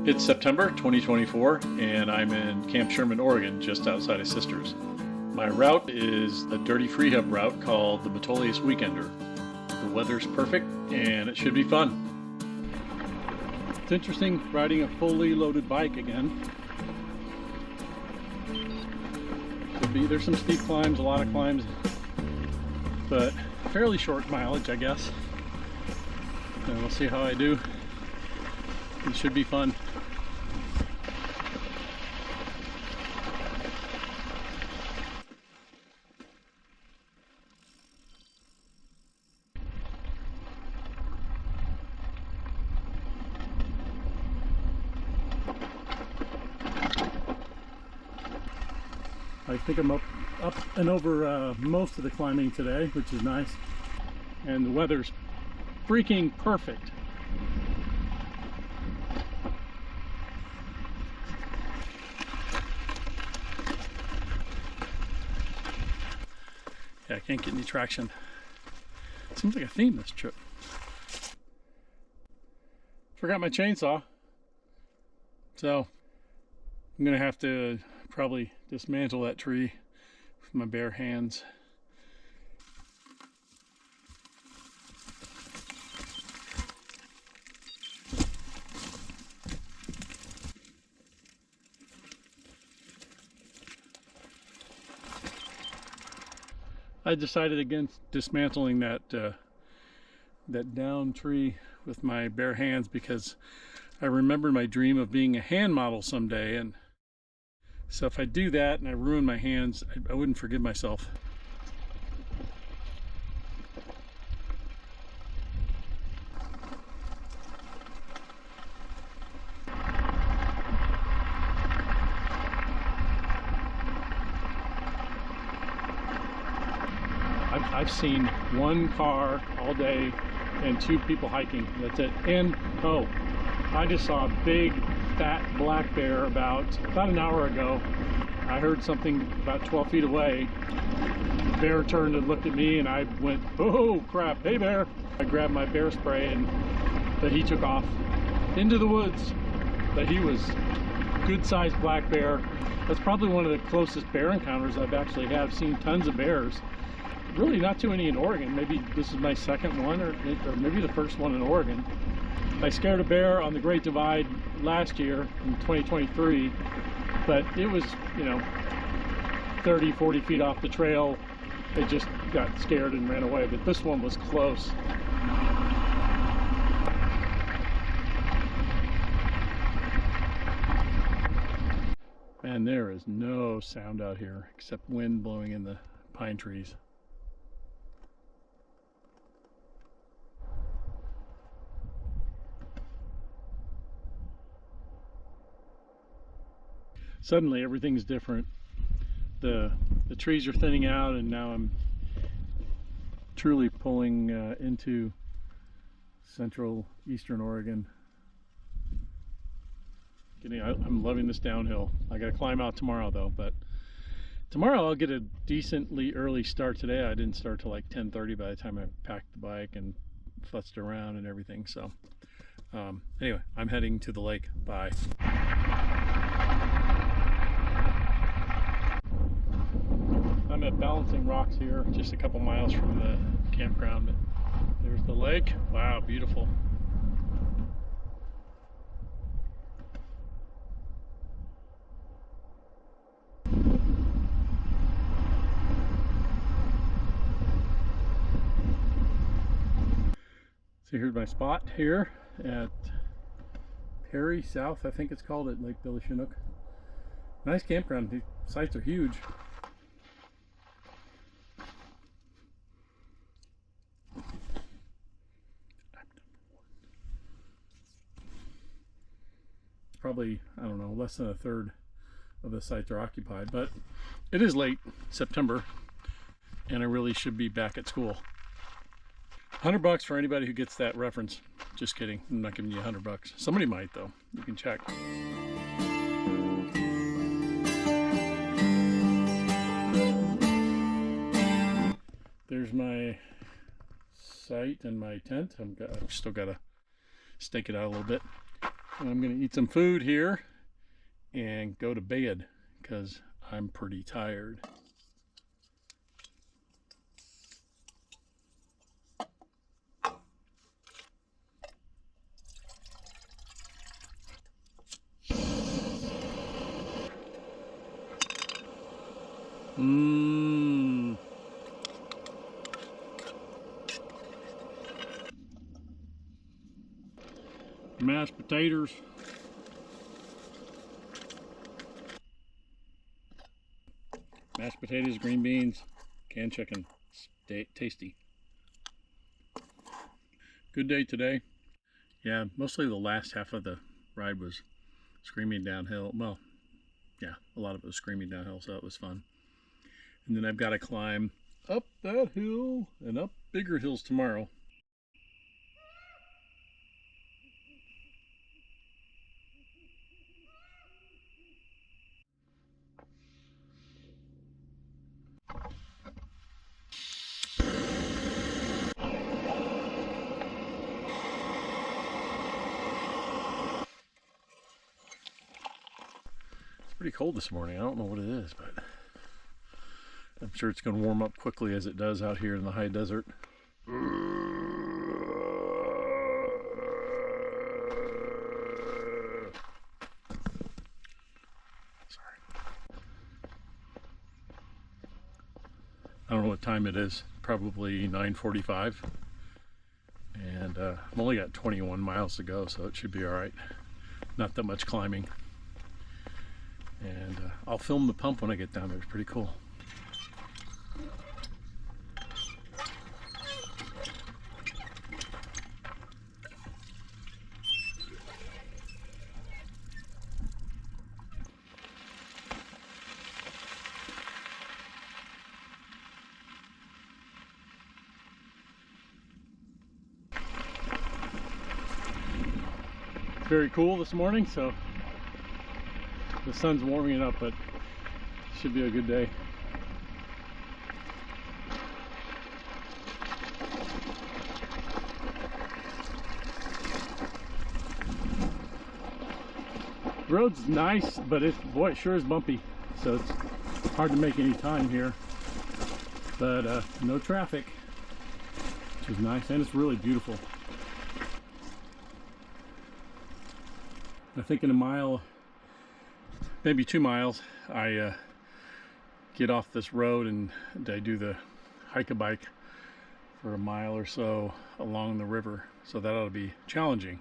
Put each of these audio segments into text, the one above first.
It's September 2024 and I'm in Camp Sherman, Oregon, just outside of Sisters. My route is a Dirty Freehub route called the Metolius Weekender. The weather's perfect and it should be fun. It's interesting riding a fully loaded bike again. There's some steep climbs, a lot of climbs, but fairly short mileage, I guess. And we'll see how I do. It should be fun. I think I'm up and over most of the climbing today, which is nice. And the weather's freaking perfect. Yeah, I can't get any traction. Seems like a theme this trip. Forgot my chainsaw. So I'm gonna have to probably dismantle that tree with my bare hands. I decided against dismantling that down tree with my bare hands because I remembered my dream of being a hand model someday, and so if I do that and I ruin my hands, I wouldn't forgive myself. I've seen one car all day and 2 people hiking. That's it. And oh, I just saw a big fat black bear about an hour ago. I heard something about 12 feet away. The bear turned and looked at me and I went, oh crap, hey bear. I grabbed my bear spray but he took off into the woods. But he was good sized black bear. That's probably one of the closest bear encounters I've actually had. I've seen tons of bears. Really not too many in Oregon. Maybe this is my second one or maybe the first one in Oregon. I scared a bear on the Great Divide last year in 2023, but it was, 30, 40 feet off the trail. It just got scared and ran away, but this one was close. And there is no sound out here except wind blowing in the pine trees. Suddenly everything's different. The trees are thinning out and now I'm truly pulling into central eastern Oregon. I'm loving this downhill. I gotta climb out tomorrow though, but tomorrow I'll get a decently early start. Today I didn't start till like 10:30 by the time I packed the bike and futzed around and everything. So anyway, I'm heading to the lake. Bye. I'm at Balancing Rocks here, just a couple miles from the campground. There's the lake. Wow, beautiful. So here's my spot here at Perry South, I think it's called, at Lake Billy Chinook. Nice campground. These sites are huge. Probably, I don't know, less than a third of the sites are occupied, but it is late September and I really should be back at school. $100 for anybody who gets that reference. Just kidding, I'm not giving you $100. Somebody might though, you can check. There's my site and my tent. I've still got to stake it out a little bit. I'm gonna eat some food here and go to bed because I'm pretty tired. Mashed potatoes. Mashed potatoes, green beans, canned chicken. Tasty. Good day today. Yeah, mostly the last half of the ride was screaming downhill. Well, yeah, a lot of it was screaming downhill, so it was fun. And then I've got to climb up that hill and up bigger hills tomorrow. It's pretty cold this morning. I don't know what it is, but I'm sure it's going to warm up quickly as it does out here in the high desert. Sorry. I don't know what time it is. Probably 9:45. And I've only got 21 miles to go, so it should be all right. Not that much climbing. And I'll film the pump when I get down there. It's pretty cool. It's very cool this morning, so the sun's warming it up, but it should be a good day. The road's nice, but boy, it sure is bumpy, so it's hard to make any time here. But no traffic, which is nice, and it's really beautiful. I think in a mile, maybe 2 miles, I get off this road and I do the hike-a-bike for a mile or so along the river. So that ought to be challenging,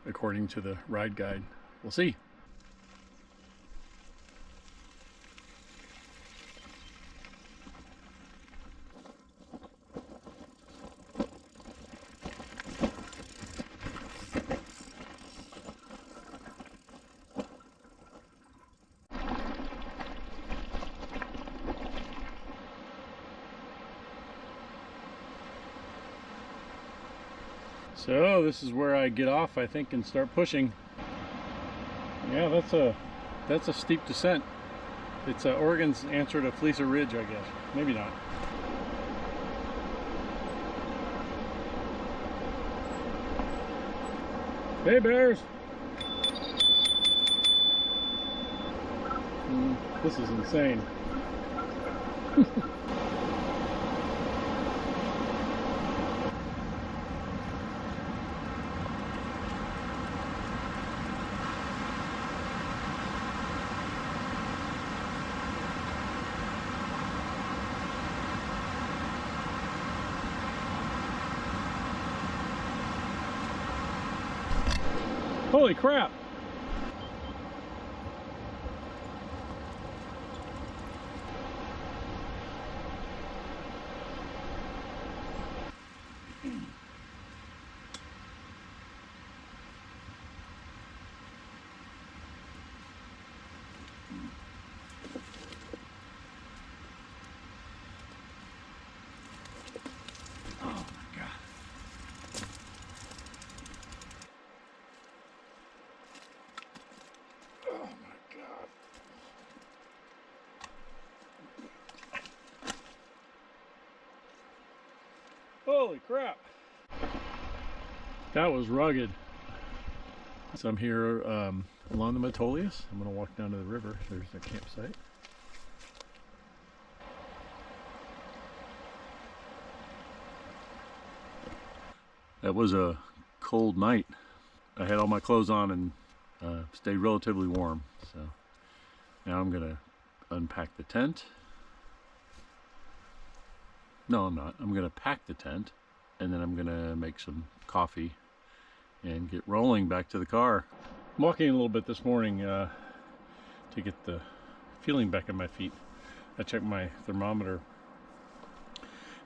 according to the ride guide. We'll see. So this is where I get off, I think, and start pushing. Yeah, that's a steep descent. It's Oregon's answer to Fleecer Ridge, I guess. Maybe not. Hey, bears! This is insane. Holy crap! Holy crap! That was rugged. So I'm here along the Metolius. I'm going to walk down to the river. There's the campsite. That was a cold night. I had all my clothes on and stayed relatively warm. So now I'm going to unpack the tent. No, I'm not. I'm going to pack the tent, and then I'm going to make some coffee and get rolling back to the car. I'm walking a little bit this morning to get the feeling back in my feet. I checked my thermometer,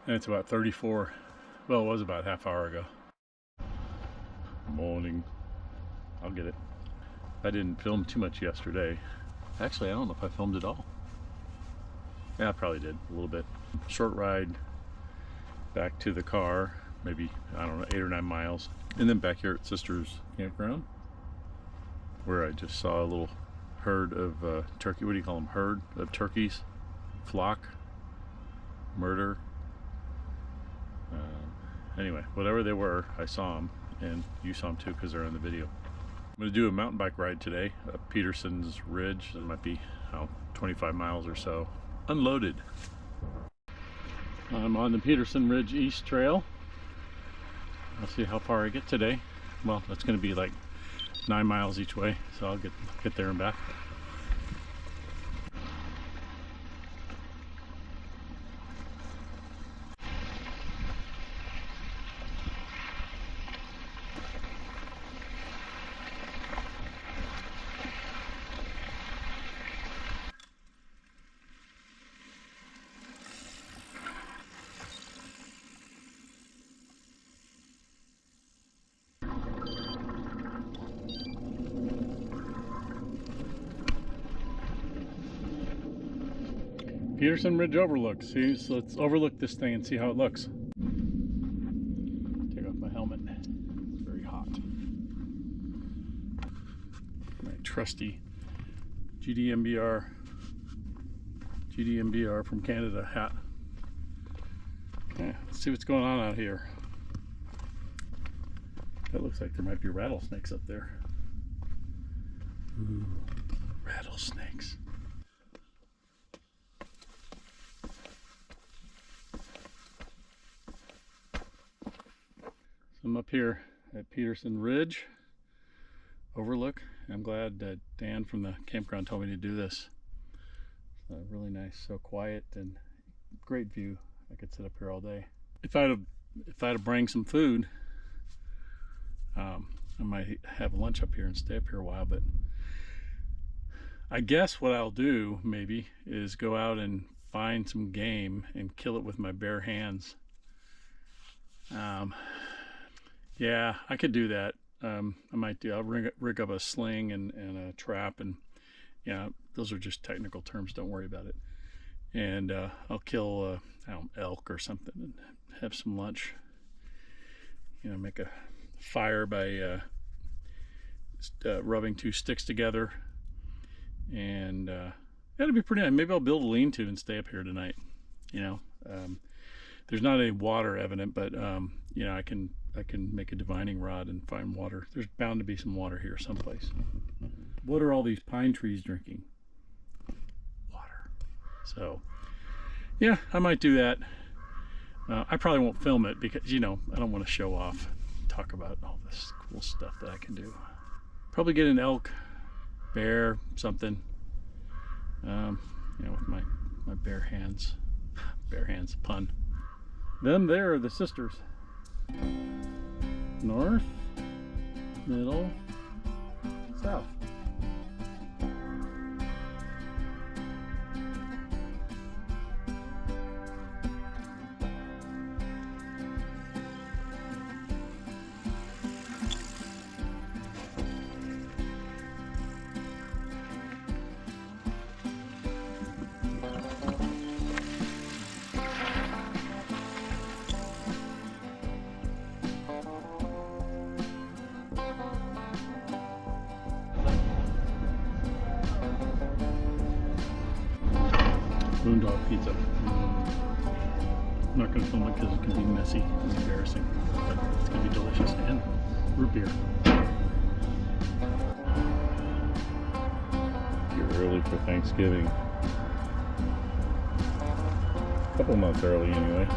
and it's about 34. Well, it was about half hour ago. Morning. I'll get it. I didn't film too much yesterday. Actually, I don't know if I filmed at all. Yeah, I probably did a little bit. Short ride back to the car, maybe, I don't know, 8 or 9 miles. And then back here at Sister's campground, where I just saw a little herd of turkey, what do you call them, herd of turkeys, flock, murder. Anyway, whatever they were, I saw them, and you saw them too because they're in the video. I'm going to do a mountain bike ride today up Peterson's Ridge. It might be 25 miles or so, unloaded. I'm on the Peterson Ridge East Trail. I'll see how far I get today. Well, that's going to be like 9 miles each way, so I'll get there and back. Peterson Ridge overlook. See, so let's overlook this thing and see how it looks. Take off my helmet. It's very hot. My trusty GDMBR from Canada hat. Okay, let's see what's going on out here. That looks like there might be rattlesnakes up there. Ooh, rattlesnakes. I'm up here at Peterson Ridge overlook. I'm glad that Dan from the campground told me to do this. It's really nice, so quiet and great view. I could sit up here all day. If I'd have bring some food, I might have lunch up here and stay up here a while. But I guess what I'll do maybe is go out and find some game and kill it with my bare hands. Yeah, I could do that. I might do. I'll rig up a sling and a trap, and yeah, those are just technical terms. Don't worry about it. And I'll kill elk or something and have some lunch. You know, make a fire by rubbing 2 sticks together, and that'll be pretty nice. Maybe I'll build a lean-to and stay up here tonight. You know, there's not any water evident, but you know, I can make a divining rod and find water. There's bound to be some water here someplace. What are all these pine trees drinking? Water. So yeah, I might do that. I probably won't film it because, you know, I don't want to show off, talk about all this cool stuff that I can do. Probably get an elk, bear, something, you know, with my bare hands. Bare hands, pun. Them there are the sisters. North, middle, south. Moondog pizza. I'm not going to film it because it's going to be messy and embarrassing, but it's going to be delicious. And root beer. early for Thanksgiving. A couple months early anyway.